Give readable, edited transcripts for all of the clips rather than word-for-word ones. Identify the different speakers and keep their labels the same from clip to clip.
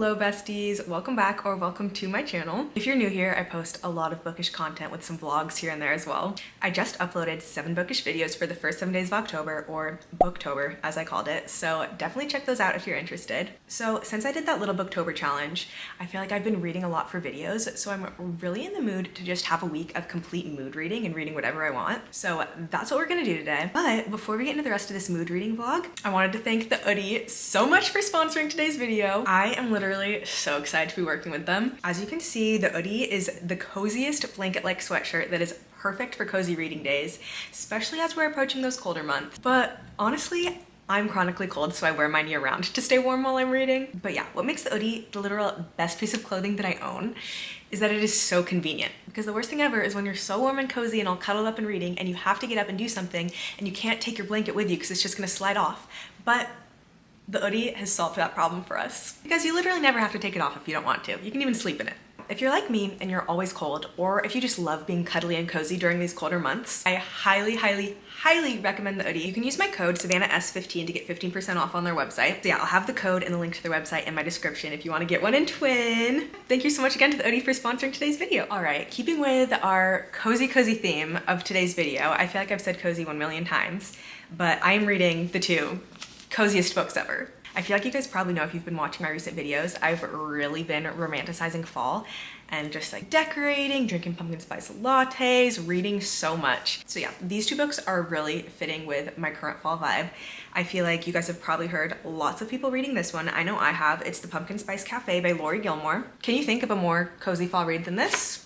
Speaker 1: Hello besties, welcome back or welcome to my channel. If you're new here, I post a lot of bookish content with some vlogs here and there as well. I just uploaded 7 bookish videos for the first 7 days of October, or Booktober as I called it, so definitely check those out if you're interested. So since I did that little Booktober challenge, I feel like I've been reading a lot for videos, so I'm really in the mood to just have a week of complete mood reading and reading whatever I want. So that's what we're gonna do today. But before we get into the rest of this mood reading vlog, I wanted to thank the oodie so much for sponsoring today's video. I am literally so excited to be working with them. As you can see, the oodie is the coziest blanket-like sweatshirt that is perfect for cozy reading days, especially as we're approaching those colder months. But honestly, I'm chronically cold, so I wear mine year-round to stay warm while I'm reading. But yeah, what makes the oodie the literal best piece of clothing that I own is that it is so convenient. Because the worst thing ever is when you're so warm and cozy and all cuddled up and reading and you have to get up and do something and you can't take your blanket with you because it's just gonna slide off. But the oodie has solved that problem for us because you literally never have to take it off if you don't want to. You can even sleep in it. If you're like me and you're always cold, or if you just love being cuddly and cozy during these colder months, I highly recommend the oodie. You can use my code SavannahS15 to get 15% off on their website. So yeah, I'll have the code and the link to their website in my description if you want to get one in twin. Thank you so much again to the oodie for sponsoring today's video. All right, keeping with our cozy theme of today's video, I feel like I've said cozy 1 million times, but I am reading the 2 coziest books ever. I feel like you guys probably know if you've been watching my recent videos, I've really been romanticizing fall and just like decorating, drinking pumpkin spice lattes, reading so much. So yeah, these 2 books are really fitting with my current fall vibe. I feel like you guys have probably heard lots of people reading this one. I know I have. It's The Pumpkin Spice Cafe by Laurie Gilmore. Can you think of a more cozy fall read than this?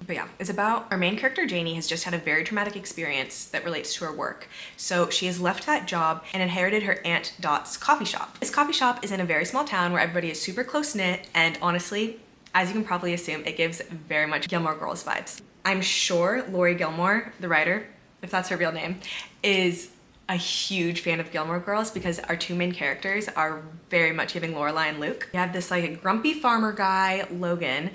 Speaker 1: But yeah, it's about our main character, Janie, has just had a very traumatic experience that relates to her work. So she has left that job and inherited her Aunt Dot's coffee shop. This coffee shop is in a very small town where everybody is super close-knit, and honestly, as you can probably assume, it gives very much Gilmore Girls vibes. I'm sure Laurie Gilmore, the writer, if that's her real name, is a huge fan of Gilmore Girls because our 2 main characters are very much giving Lorelai and Luke. We have this like grumpy farmer guy, Logan,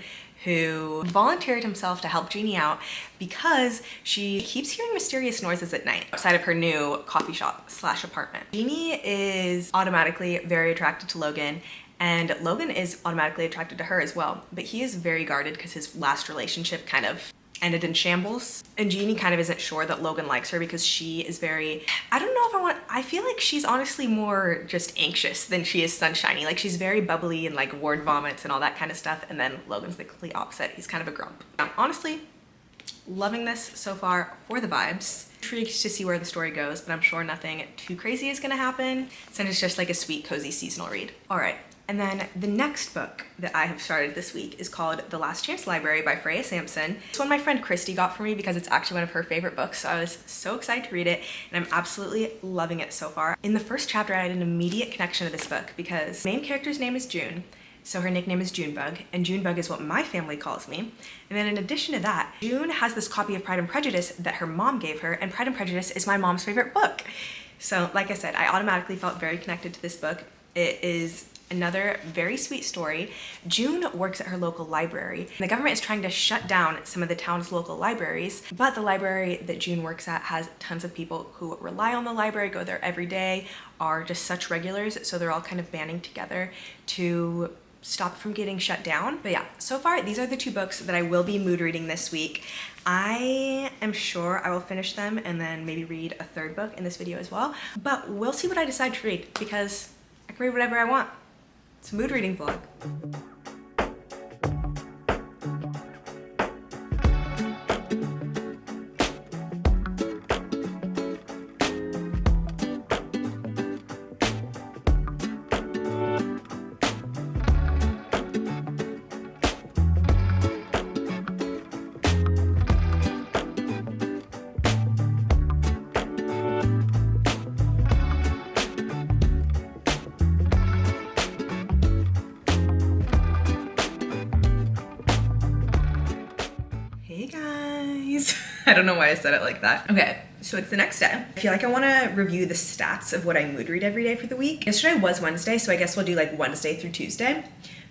Speaker 1: who volunteered himself to help Jeannie out because she keeps hearing mysterious noises at night outside of her new coffee shop / apartment. Jeannie is automatically very attracted to Logan, and Logan is automatically attracted to her as well, but he is very guarded because his last relationship kind of ended in shambles. And Jeannie kind of isn't sure that Logan likes her because she is very, I feel like she's honestly more just anxious than she is sunshiny. Like she's very bubbly and like ward vomits and all that kind of stuff. And then Logan's the complete opposite. He's kind of a grump. Honestly, loving this so far for the vibes. Intrigued to see where the story goes, but I'm sure nothing too crazy is gonna happen since it's just like a sweet, cozy seasonal read. All right. And then the next book that I have started this week is called The Last Chance Library by Freya Sampson. It's one my friend Christy got for me because it's actually one of her favorite books, so I was so excited to read it, and I'm absolutely loving it so far. In the first chapter, I had an immediate connection to this book because the main character's name is June, so her nickname is Junebug, and Junebug is what my family calls me. And then in addition to that, June has this copy of Pride and Prejudice that her mom gave her, and Pride and Prejudice is my mom's favorite book. So like I said, I automatically felt very connected to this book. It is another very sweet story. June works at her local library. The government is trying to shut down some of the town's local libraries, but the library that June works at has tons of people who rely on the library, go there every day, are just such regulars, so they're all kind of banding together to stop it from getting shut down. But yeah, so far these are the 2 books that I will be mood reading this week. I am sure I will finish them and then maybe read a 3rd book in this video as well, but we'll see what I decide to read because I can read whatever I want. It's a mood reading vlog. I don't know why I said it like that. Okay, so it's the next day. I feel like I want to review the stats of what I mood read every day for the week. Yesterday was Wednesday, so I guess we'll do like Wednesday through Tuesday.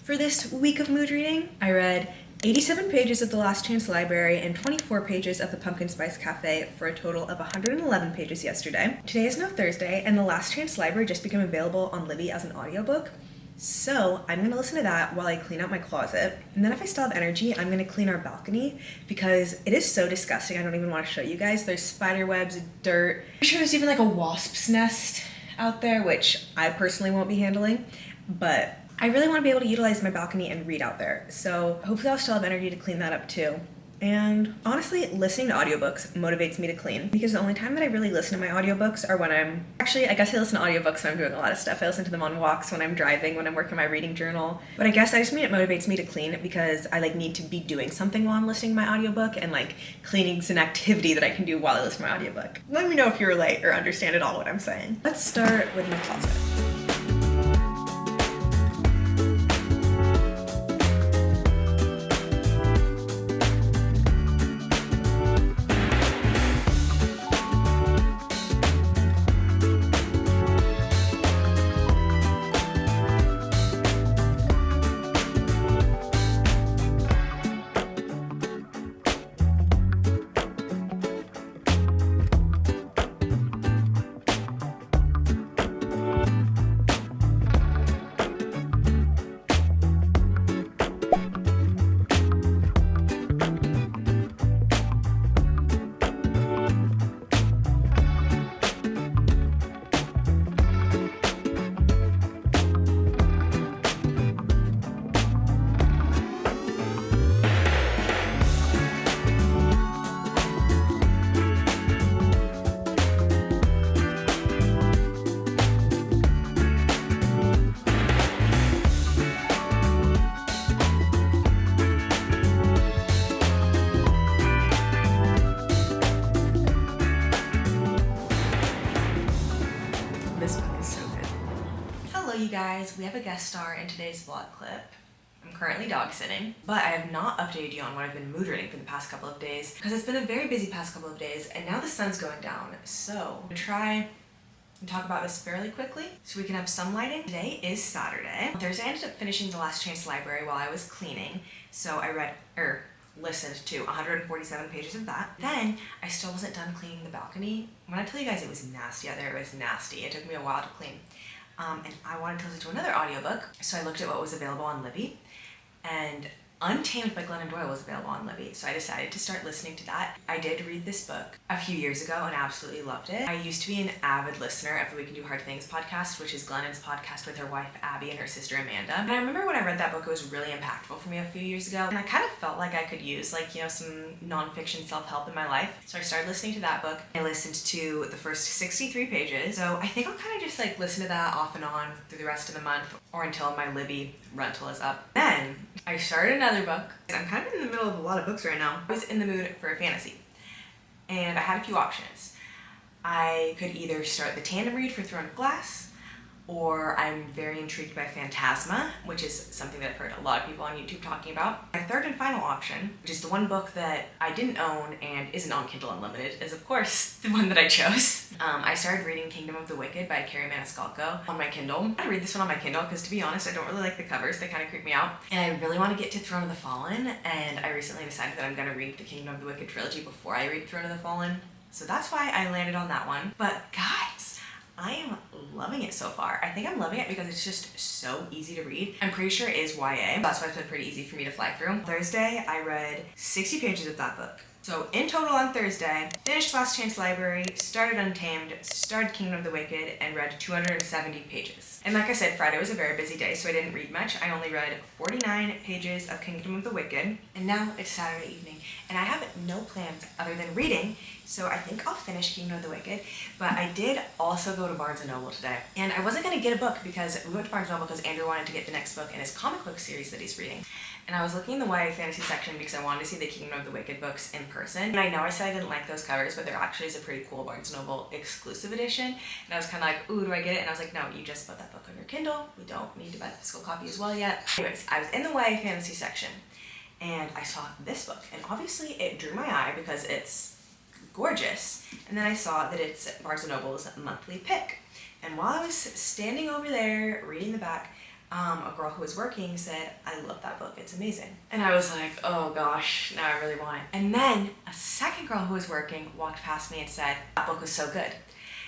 Speaker 1: For this week of mood reading, I read 87 pages of The Last Chance Library and 24 pages of The Pumpkin Spice Cafe for a total of 111 pages yesterday. Today is now Thursday, and The Last Chance Library just became available on Libby as an audiobook. So I'm gonna listen to that while I clean out my closet. And then if I still have energy, I'm gonna clean our balcony because it is so disgusting. I don't even wanna show you guys. There's spider webs, dirt. I'm sure there's even like a wasp's nest out there, which I personally won't be handling, but I really wanna be able to utilize my balcony and read out there. So hopefully I'll still have energy to clean that up too. And honestly, listening to audiobooks motivates me to clean because the only time that I really listen to my audiobooks are when I guess I listen to audiobooks when I'm doing a lot of stuff. I listen to them on walks, when I'm driving, when I'm working my reading journal. But I guess I just mean it motivates me to clean because I need to be doing something while I'm listening to my audiobook, and cleaning is an activity that I can do while I listen to my audiobook. Let me know if you relate or understand at all what I'm saying. Let's start with my closet. You guys, we have a guest star in today's vlog clip. I'm currently dog sitting, but I have not updated you on what I've been mood reading for the past couple of days because it's been a very busy past couple of days and now the sun's going down. So I'm gonna try and talk about this fairly quickly so we can have some lighting. Today is Saturday. Thursday I ended up finishing The Last Chance Library while I was cleaning. So I listened to 147 pages of that. Then I still wasn't done cleaning the balcony. When I tell you guys it was nasty out there, it was nasty. It took me a while to clean. And I wanted to listen to another audiobook, so I looked at what was available on Libby, and Untamed by Glennon Doyle was available on Libby, so I decided to start listening to that. I did read this book a few years ago and absolutely loved it. I used to be an avid listener of the We Can Do Hard Things podcast, which is Glennon's podcast with her wife Abby and her sister Amanda. And I remember when I read that book, it was really impactful for me a few years ago, and I kind of felt like I could use some nonfiction self-help in my life. So I started listening to that book. I listened to the first 63 pages, so I think I'll kind of just listen to that off and on through the rest of the month or until my Libby rental is up. Then I started another book. I'm kind of in the middle of a lot of books right now. I was in the mood for a fantasy, and I had a few options. I could either start the tandem read for Throne of Glass, or I'm very intrigued by Phantasma, which is something that I've heard a lot of people on YouTube talking about. My third and final option, which is the one book that I didn't own and isn't on Kindle Unlimited, is of course the one that I chose. I started reading Kingdom of the Wicked by Carrie Maniscalco on my Kindle. I read this one on my Kindle because, to be honest, I don't really like the covers. They kind of creep me out. And I really want to get to Throne of the Fallen, and I recently decided that I'm going to read the Kingdom of the Wicked trilogy before I read Throne of the Fallen. So that's why I landed on that one. But guys, I am loving it so far. I think I'm loving it because it's just so easy to read. I'm pretty sure it is YA. That's why it's been pretty easy for me to fly through. Thursday, I read 60 pages of that book. So in total on Thursday, finished Last Chance Library, started Untamed, started Kingdom of the Wicked, and read 270 pages. And like I said, Friday was a very busy day, so I didn't read much. I only read 49 pages of Kingdom of the Wicked. And now it's Saturday evening, and I have no plans other than reading, so I think I'll finish Kingdom of the Wicked. But I did also go to Barnes & Noble today. And I wasn't gonna get a book because we went to Barnes & Noble because Andrew wanted to get the next book in his comic book series that he's reading. And I was looking in the YA fantasy section because I wanted to see the Kingdom of the Wicked books in person. And I know I said I didn't like those covers, but there actually is a pretty cool Barnes & Noble exclusive edition. And I was kind of like, ooh, do I get it? And I was like, no, you just bought that book on your Kindle. We don't need to buy the physical copy as well yet. Anyways, I was in the YA fantasy section and I saw this book. And obviously it drew my eye because it's gorgeous. And then I saw that it's Barnes & Noble's monthly pick. And while I was standing over there reading the back, a girl who was working said, I love that book, it's amazing. And I was like, oh gosh, now I really want it. And then a second girl who was working walked past me and said, that book was so good.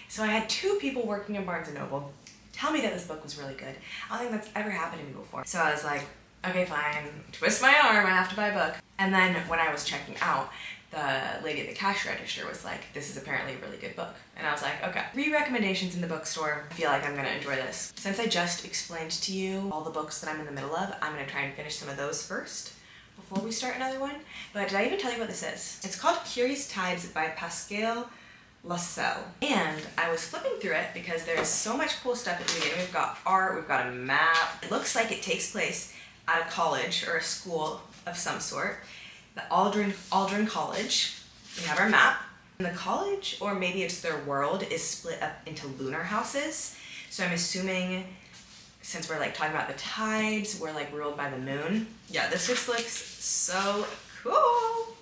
Speaker 1: So I had two people working in Barnes & Noble tell me that this book was really good. I don't think that's ever happened to me before. So I was like, okay, fine, twist my arm, I have to buy a book. And then when I was checking out, the lady at the cash register was like, this is apparently a really good book. And I was like, okay. 3 recommendations in the bookstore. I feel like I'm gonna enjoy this. Since I just explained to you all the books that I'm in the middle of, I'm gonna try and finish some of those first before we start another one. But did I even tell you what this is? It's called Curious Tides by Pascal Lascelles. And I was flipping through it because there's so much cool stuff at the beginning. We've got art, we've got a map. It looks like it takes place at a college or a school of some sort. The Aldrin College. We have our map. And the college, or maybe it's their world, is split up into lunar houses. So I'm assuming, since we're like talking about the tides, we're like ruled by the moon. Yeah, this just looks so cool.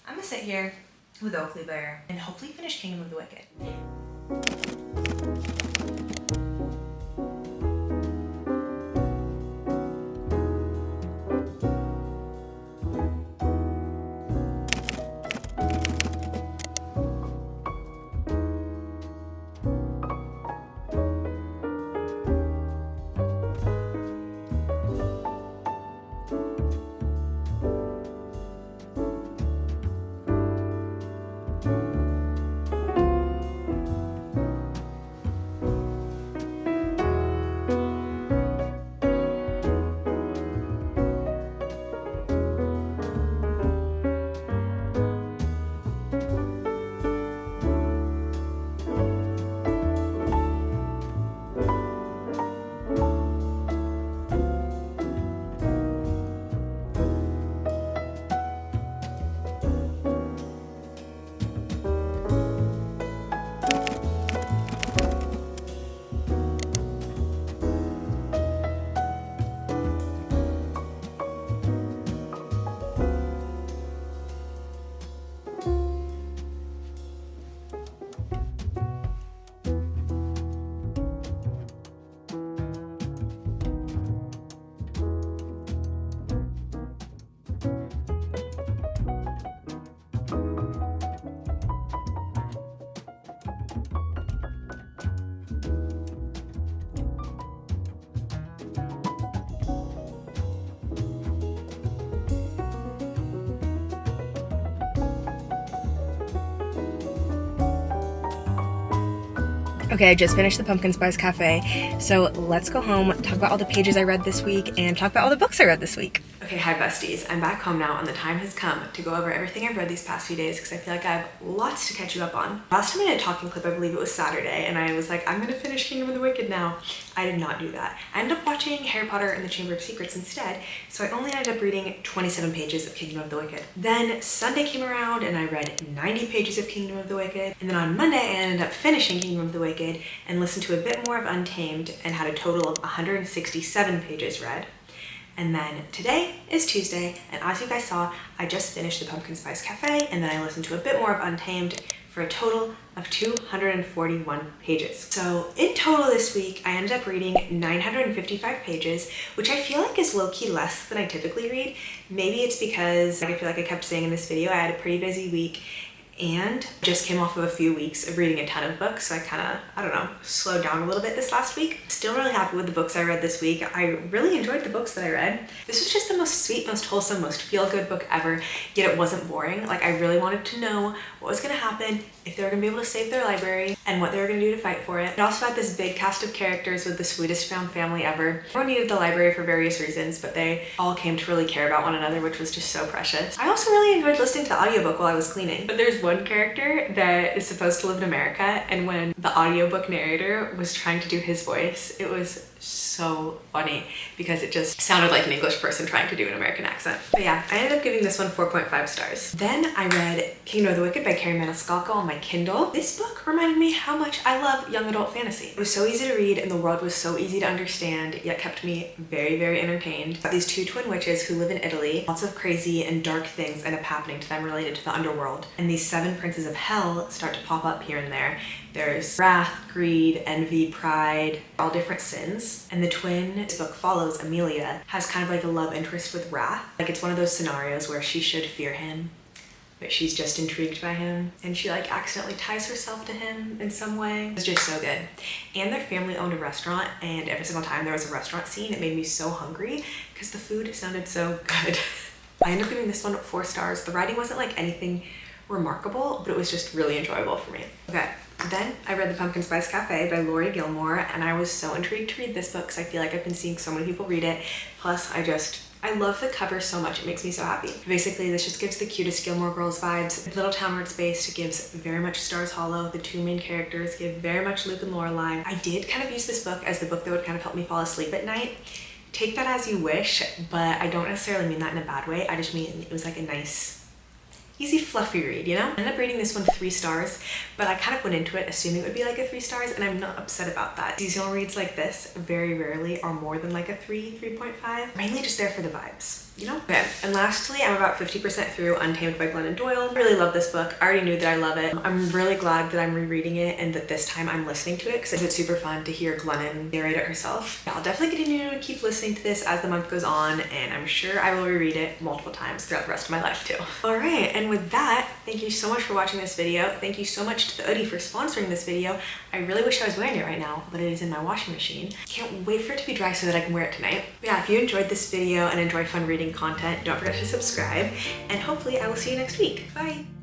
Speaker 1: I'm gonna sit here with Oakley Bear and hopefully finish Kingdom of the Wicked. Okay, I just finished the Pumpkin Spice Cafe, so let's go home, talk about all the pages I read this week, and talk about all the books I read this week. Okay, hi besties. I'm back home now, and the time has come to go over everything I've read these past few days because I feel like I have lots to catch you up on. Last time I did a talking clip, I believe it was Saturday, and I was like, I'm gonna finish Kingdom of the Wicked now. I did not do that. I ended up watching Harry Potter and the Chamber of Secrets instead, so I only ended up reading 27 pages of Kingdom of the Wicked. Then Sunday came around, and I read 90 pages of Kingdom of the Wicked, and then on Monday I ended up finishing Kingdom of the Wicked and listened to a bit more of Untamed and had a total of 167 pages read. And then today is Tuesday, and as you guys saw, I just finished the Pumpkin Spice Cafe, and then I listened to a bit more of Untamed for a total of 241 pages. So in total this week, I ended up reading 955 pages, which I feel like is low-key less than I typically read. Maybe it's because, like I feel like I kept saying in this video, I had a pretty busy week and just came off of a few weeks of reading a ton of books, so I kind of, I don't know, slowed down a little bit this last week. Still really happy with the books I read this week. I really enjoyed the books that I read. This was just the most sweet, most wholesome, most feel-good book ever, yet it wasn't boring. Like, I really wanted to know what was gonna happen, if they were gonna be able to save their library, and what they were gonna do to fight for it. It also had this big cast of characters with the sweetest found family ever. Everyone needed the library for various reasons, but they all came to really care about one another, which was just so precious. I also really enjoyed listening to the audiobook while I was cleaning. But there's one character that is supposed to live in America, and when the audiobook narrator was trying to do his voice, it was so funny because it just sounded like an English person trying to do an American accent. But yeah, I ended up giving this one 4.5 stars. Then I read Kingdom of the Wicked by Carrie Maniscalco on my Kindle. This book reminded me how much I love young adult fantasy. It was so easy to read and the world was so easy to understand, yet kept me very, very entertained. These two twin witches who live in Italy, lots of crazy and dark things end up happening to them related to the underworld. And these 7 princes of hell start to pop up here and there. There's wrath, greed, envy, pride, all different sins. And the twin this book follows, Amelia, has kind of like a love interest with Wrath. Like, it's one of those scenarios where she should fear him, but she's just intrigued by him, and she like accidentally ties herself to him in some way. It's just so good. And their family owned a restaurant, and every single time there was a restaurant scene, it made me so hungry because the food sounded so good. I ended up giving this one 4 stars. The writing wasn't like anything remarkable, but it was just really enjoyable for me. Okay, then I read The Pumpkin Spice Cafe by Lori Gilmore, and I was so intrigued to read this book because I feel like I've been seeing so many people read it. Plus, I love the cover so much. It makes me so happy. Basically, this just gives the cutest Gilmore Girls vibes. The little town where it's based gives very much Stars Hollow. The 2 main characters give very much Luke and Lorelai. I did kind of use this book as the book that would kind of help me fall asleep at night. Take that as you wish, but I don't necessarily mean that in a bad way. I just mean it was like a nice, easy, fluffy read, you know? I ended up rating this one 3 stars, but I kind of went into it assuming it would be like a 3 stars, and I'm not upset about that. Seasonal reads like this very rarely are more than like a 3.5. Mainly just there for the vibes, you know? Okay, and lastly, I'm about 50% through Untamed by Glennon Doyle. I really love this book. I already knew that I love it. I'm really glad that I'm rereading it and that this time I'm listening to it because it's super fun to hear Glennon narrate it herself. I'll definitely continue to keep listening to this as the month goes on, and I'm sure I will reread it multiple times throughout the rest of my life too. All right, and with that, thank you so much for watching this video. Thank you so much to the oodie for sponsoring this video. I really wish I was wearing it right now, but it is in my washing machine. Can't wait for it to be dry so that I can wear it tonight. But yeah, if you enjoyed this video and enjoy fun reading content, don't forget to subscribe, and hopefully I will see you next week. Bye!